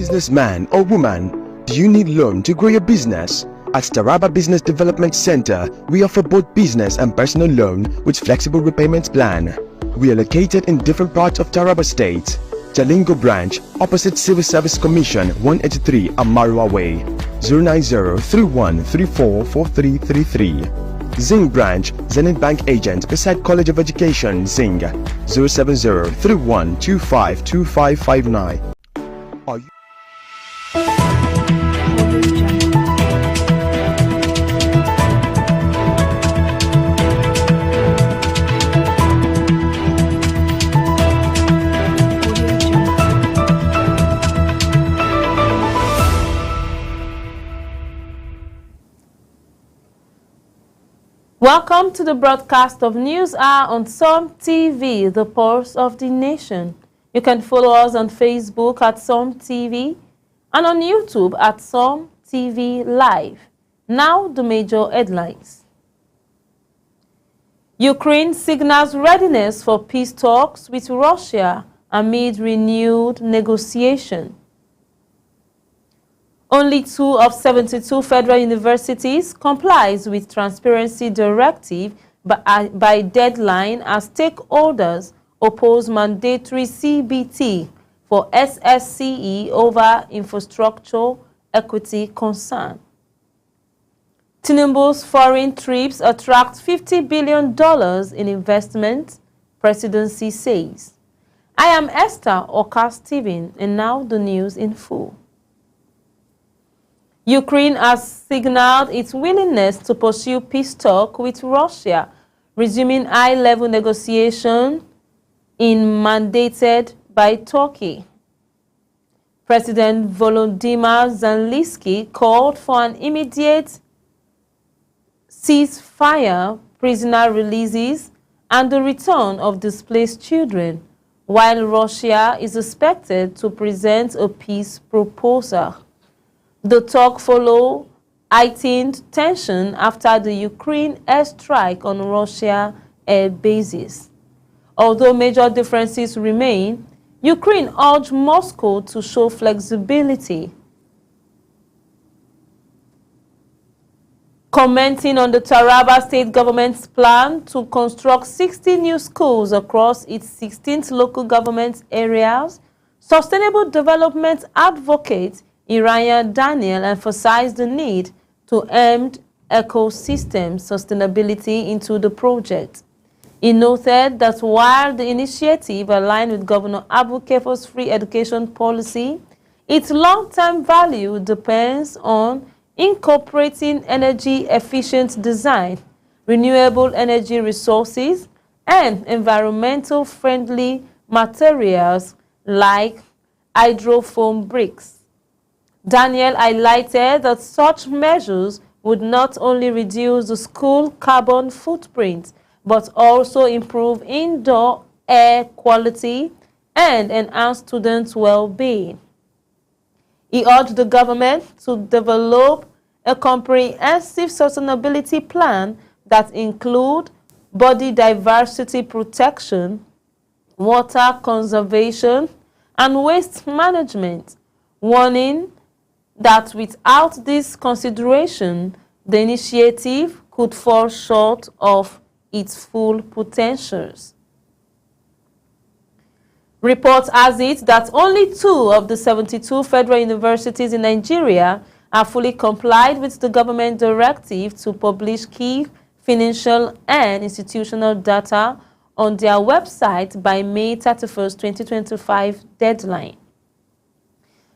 Businessman or woman, do you need loan to grow your business? At Taraba Business Development Center, we offer both business and personal loan with flexible repayment plan. We are located in different parts of Taraba State. Jalingo branch, opposite Civil Service Commission, 183 Amarua Way, 090-3134-4333. Zing branch, Zenith Bank agent beside College of Education, Zing, 070-3125-2559. Are you Welcome to the broadcast of News Hour on SOM TV, the pulse of the nation. You can follow us on Facebook at SOM TV and on YouTube at SOM TV Live. Now the major headlines. Ukraine signals readiness for peace talks with Russia amid renewed negotiation. Only 2 of 72 federal universities complies with transparency directive by deadline as stakeholders oppose mandatory CBT for SSCE over infrastructure equity concern. Tinubu's foreign trips attract $50 billion in investment, presidency says. I am Esther Oka-Steven, and now the news in full. Ukraine has signaled its willingness to pursue peace talks with Russia, resuming high-level negotiations mandated by Turkey. President Volodymyr Zelensky called for an immediate ceasefire, prisoner releases, and the return of displaced children, while Russia is expected to present a peace proposal. The talk followed heightened tension after the Ukraine airstrike on Russia air bases. Although major differences remain, Ukraine urged Moscow to show flexibility. Commenting on the Taraba state government's plan to construct 60 new schools across its 16th local government areas, Sustainable Development Advocate Iraya Daniel emphasized the need to embed ecosystem sustainability into the project. He noted that while the initiative aligned with Governor Abu Kefo's free education policy, its long-term value depends on incorporating energy-efficient design, renewable energy resources, and environmental-friendly materials like hydrofoam bricks. Daniel highlighted that such measures would not only reduce the school carbon footprint, but also improve indoor air quality and enhance students' well-being. He urged the government to develop a comprehensive sustainability plan that includes body diversity protection, water conservation, and waste management, warning that without this consideration, the initiative could fall short of its full potentials. Report has it that only 2 of the 72 federal universities in Nigeria have fully complied with the government directive to publish key financial and institutional data on their website by May 31, 2025 deadline.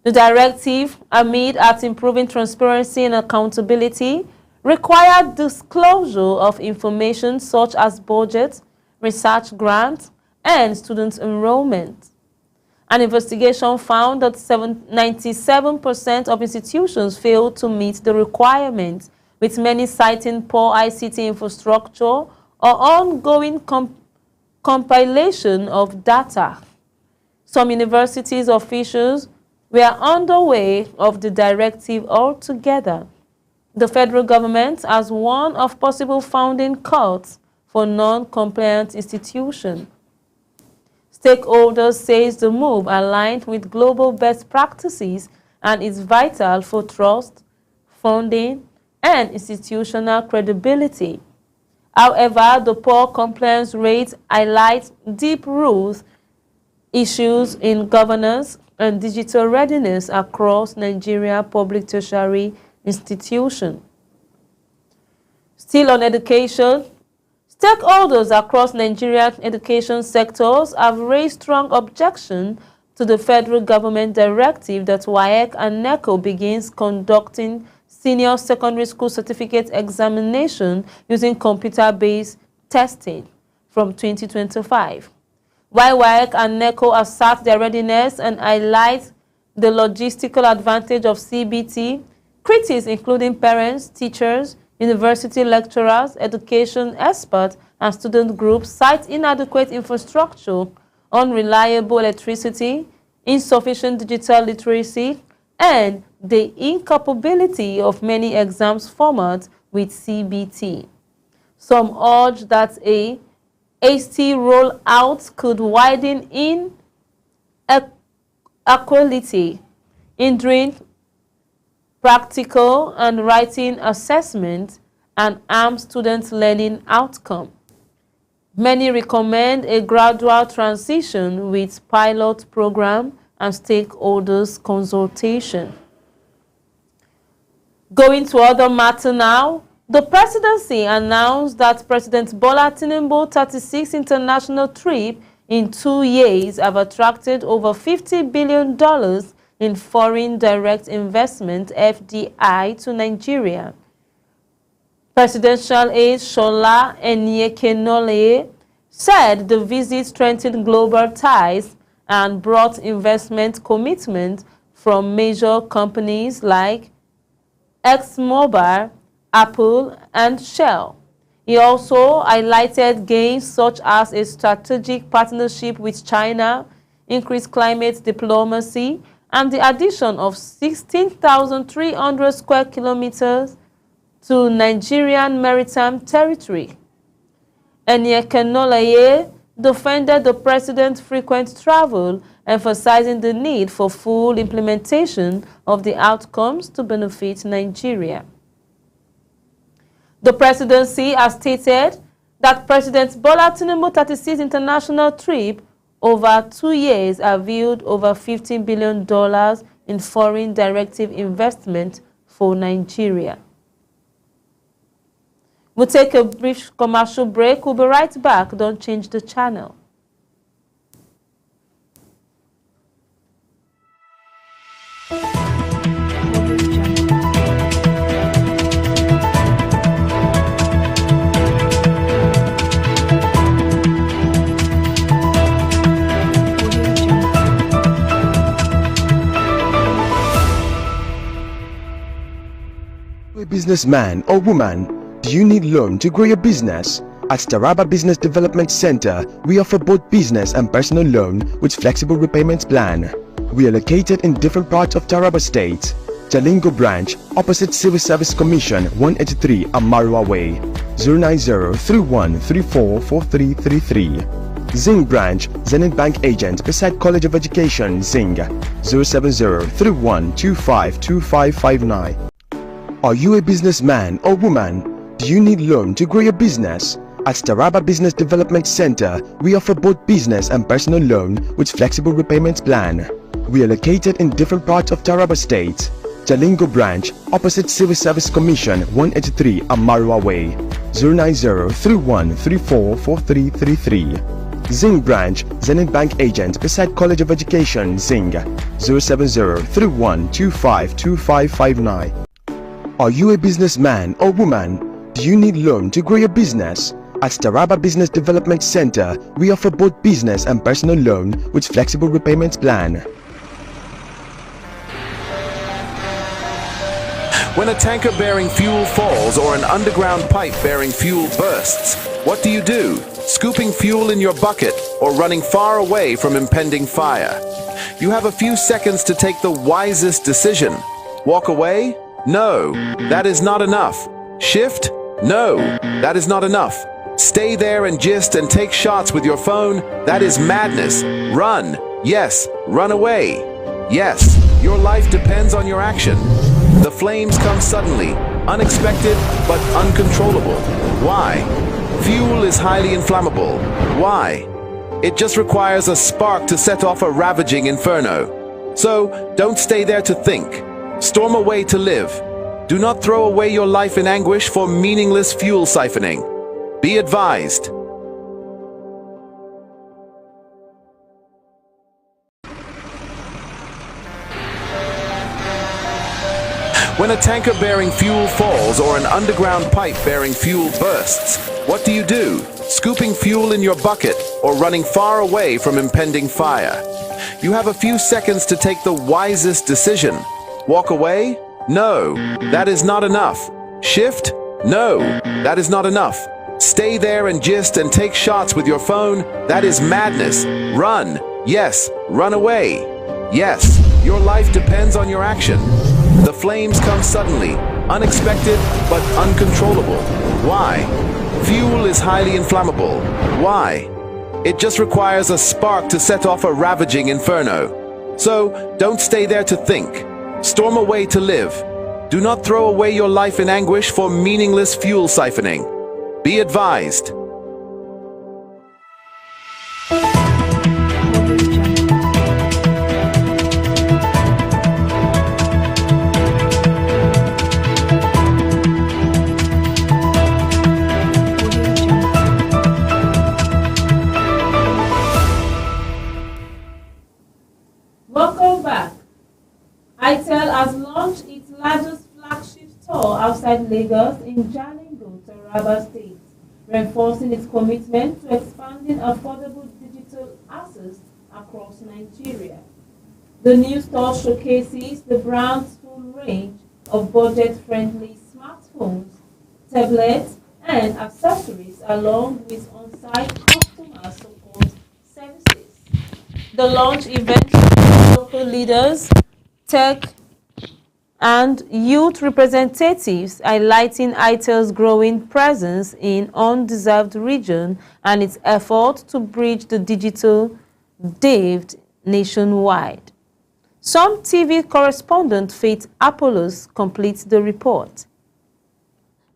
The directive, aimed at improving transparency and accountability, required disclosure of information such as budget, research grants, and student enrollment. An investigation found that 97% of institutions failed to meet the requirements, with many citing poor ICT infrastructure or ongoing compilation of data. Some universities officials were underway of the directive altogether. The federal government as one of possible founding cuts for non-compliant institutions. Stakeholders say the move aligned with global best practices and is vital for trust, funding, and institutional credibility. However, the poor compliance rate highlights deep-rooted issues in governance and digital readiness across Nigeria public tertiary institutions. Still on education, stakeholders across Nigerian education sectors have raised strong objection to the federal government directive that WAEC and NECO begins conducting senior secondary school certificate examination using computer-based testing from 2025. While WAEC and NECO assert their readiness and highlight the logistical advantage of CBT, critics including parents, teachers, university lecturers, education experts, and student groups cite inadequate infrastructure, unreliable electricity, insufficient digital literacy, and the incapability of many exams formats with CBT. Some urge that a hasty rollout could widen inequality, hindering practical and writing assessment and harm students' learning outcome. Many recommend a gradual transition with pilot program and stakeholders consultation. Going to other matter now, the presidency announced that President Bola Tinubu's 36th international trip in 2 years have attracted over $50 billion in foreign direct investment (FDI) to Nigeria. Presidential aide Shola Enyekenole said the visit strengthened global ties and brought investment commitment from major companies like ExxonMobil, Apple, and Shell. He also highlighted gains such as a strategic partnership with China, increased climate diplomacy, and the addition of 16,300 square kilometers to Nigerian maritime territory. Enyekenole defended the president's frequent travel, emphasizing the need for full implementation of the outcomes to benefit Nigeria. The presidency has stated that President Bola Tinubu's 36th international trip over 2 years have yielded over $15 billion in foreign direct investment for Nigeria. We'll take a brief commercial break. We'll be right back. Don't change the channel. A businessman or woman, do you need loan to grow your business? At Taraba Business Development Center, we offer both business and personal loan with flexible repayment plan. We are located in different parts of Taraba State. Jalingo branch, opposite Civil Service Commission, 183 Amarua Way, 090-3134-4333. Zing branch, Zenith Bank agent beside College of Education, Zing, 070-3125-2559. Are you a businessman or woman? Do you need loan to grow your business? At Taraba Business Development Center, we offer both business and personal loan with flexible repayment plan. We are located in different parts of Taraba State. Jalingo branch, opposite Civil Service Commission, 183 Amarua Way, 090-3134-4333. Zing branch, Zenith Bank agent beside College of Education, Zing, 070-3125-2559. Are you a businessman or woman? Do you need loan to grow your business? At Taraba Business Development Center, we offer both business and personal loan with flexible repayment plan. When a tanker bearing fuel falls or an underground pipe bearing fuel bursts, what do? Scooping fuel in your bucket or running far away from impending fire? You have a few seconds to take the wisest decision. Walk away? No, that is not enough. Shift? No, that is not enough. Stay there and gist and take shots with your phone? That is madness. Run. Yes, run away. Yes. Your life depends on your action. The flames come suddenly, unexpected but uncontrollable. Why? Fuel is highly inflammable. Why? It just requires a spark to set off a ravaging inferno. So, don't stay there to think. Storm away to live. Do not throw away your life in anguish for meaningless fuel siphoning. Be advised. When a tanker bearing fuel falls or an underground pipe bearing fuel bursts, what do you do? Scooping fuel in your bucket or running far away from impending fire? You have a few seconds to take the wisest decision. Walk away? No, that is not enough. Shift? No, that is not enough. Stay there and gist and take shots with your phone? That is madness. Run. Yes, run away. Yes, your life depends on your action. The flames come suddenly, unexpected but uncontrollable. Why? Fuel is highly inflammable. Why? It just requires a spark to set off a ravaging inferno. So, don't stay there to think. Storm away to live. Do not throw away your life in anguish for meaningless fuel siphoning. Be advised. Welcome back. ITEL has launched its largest flagship store outside Lagos in Jalingo, Taraba State, reinforcing its commitment to expanding affordable digital access across Nigeria. The new store showcases the brand's full range of budget-friendly smartphones, tablets, and accessories, along with on-site customer support services. The launch event featured local leaders, tech, and youth representatives, highlighting ITEL's growing presence in undeserved region and its effort to bridge the digital divide nationwide. Some TV correspondent Faith Apollos completes the report.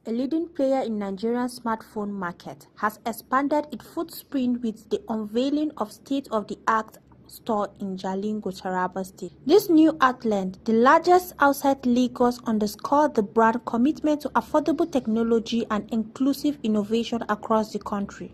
A leading player in Nigerian smartphone market has expanded its footprint with the unveiling of state-of-the-art store in Jalingo, Taraba State. This new outlet, the largest outside Lagos, underscored the brand's commitment to affordable technology and inclusive innovation across the country.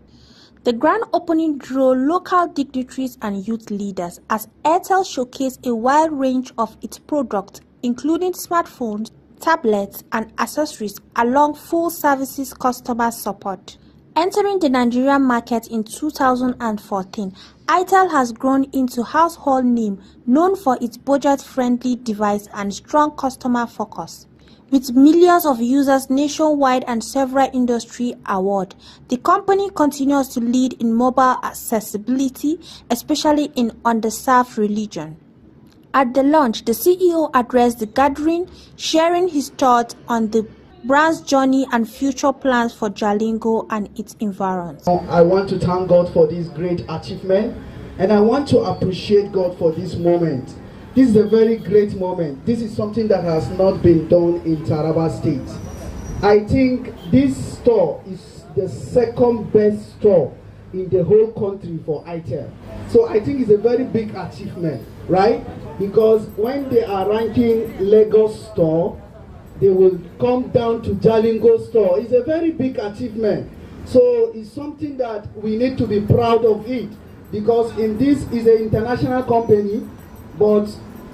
The grand opening drew local dignitaries and youth leaders as Airtel showcased a wide range of its products, including smartphones, tablets, and accessories, along full services customer support. Entering the Nigerian market in 2014, ITEL has grown into a household name known for its budget-friendly device and strong customer focus. With millions of users nationwide and several industry awards, the company continues to lead in mobile accessibility, especially in underserved regions. At the launch, the CEO addressed the gathering, sharing his thoughts on the brand's journey and future plans for Jalingo and its environs. I want to thank God for this great achievement, and I want to appreciate God for this moment. This is a very great moment. This is something that has not been done in Taraba State. I think this store is the second best store in the whole country for ITEL. So I think it's a very big achievement, right? Because when they are ranking Lagos store, they will come down to Jalingo store. It's a very big achievement. So it's something that we need to be proud of it, because in this is an international company, but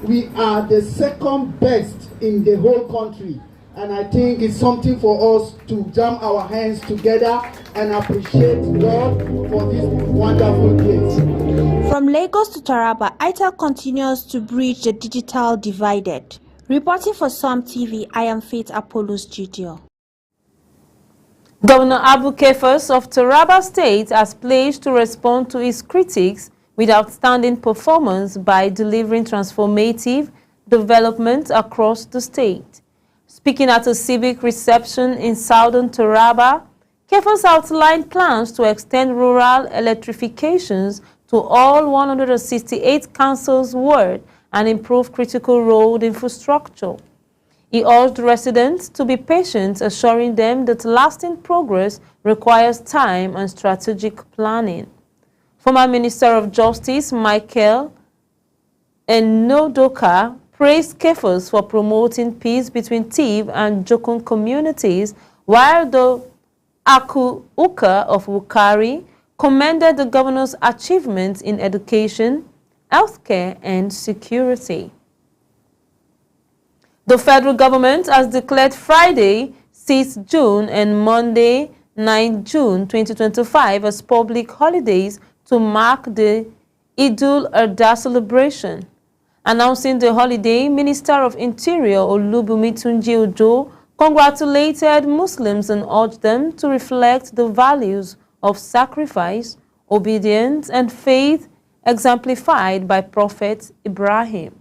we are the second best in the whole country. And I think it's something for us to jam our hands together and appreciate God for this wonderful place. From Lagos to Taraba, ITEL continues to bridge the digital divide. Reporting for Some TV, I am Faith Apollos Gideon. Governor Abu Kefas of Taraba State has pledged to respond to his critics with outstanding performance by delivering transformative development across the state. Speaking at a civic reception in southern Taraba, Kefas outlined plans to extend rural electrifications to all 168 councils' ward and improve critical road infrastructure. He urged residents to be patient, assuring them that lasting progress requires time and strategic planning. Former Minister of Justice Michael Enodoka praised Kefas for promoting peace between Tiv and Jokun communities, while the Aku-Uka of Wukari commended the governor's achievements in education, healthcare, and security. The federal government has declared Friday, 6 June and Monday, 9 June 2025 as public holidays to mark the Idul Adha celebration. Announcing the holiday, Minister of Interior Olubunmi Tunji Ojo congratulated Muslims and urged them to reflect the values of sacrifice, obedience, and faith exemplified by Prophet Ibrahim.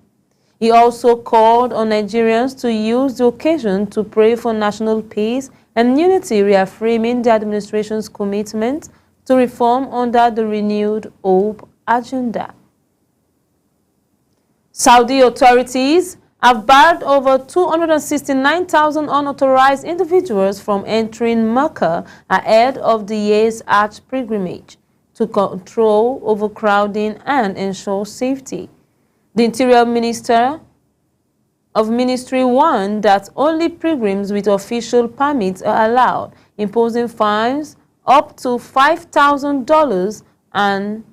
He also called on Nigerians to use the occasion to pray for national peace and unity, reaffirming the administration's commitment to reform under the renewed Hope agenda. Saudi authorities have barred over 269,000 unauthorized individuals from entering Mecca ahead of the year's Hajj pilgrimage to control overcrowding and ensure safety. The Interior Minister of Ministry warned that only pilgrims with official permits are allowed, imposing fines up to $5,000 and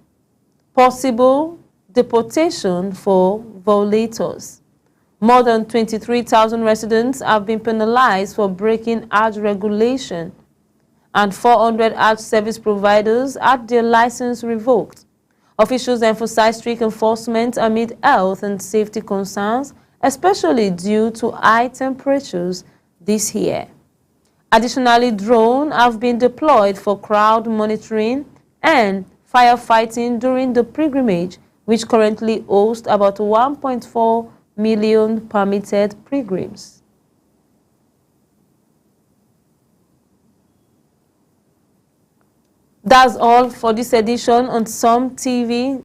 possible deportation for violators. More than 23,000 residents have been penalized for breaking Hajj regulation, and 400 Hajj service providers had their license revoked. Officials emphasize strict enforcement amid health and safety concerns, especially due to high temperatures this year. Additionally, drones have been deployed for crowd monitoring and firefighting during the pilgrimage, which currently hosts about 1.4 million permitted pilgrims. That's all for this edition on Some TV.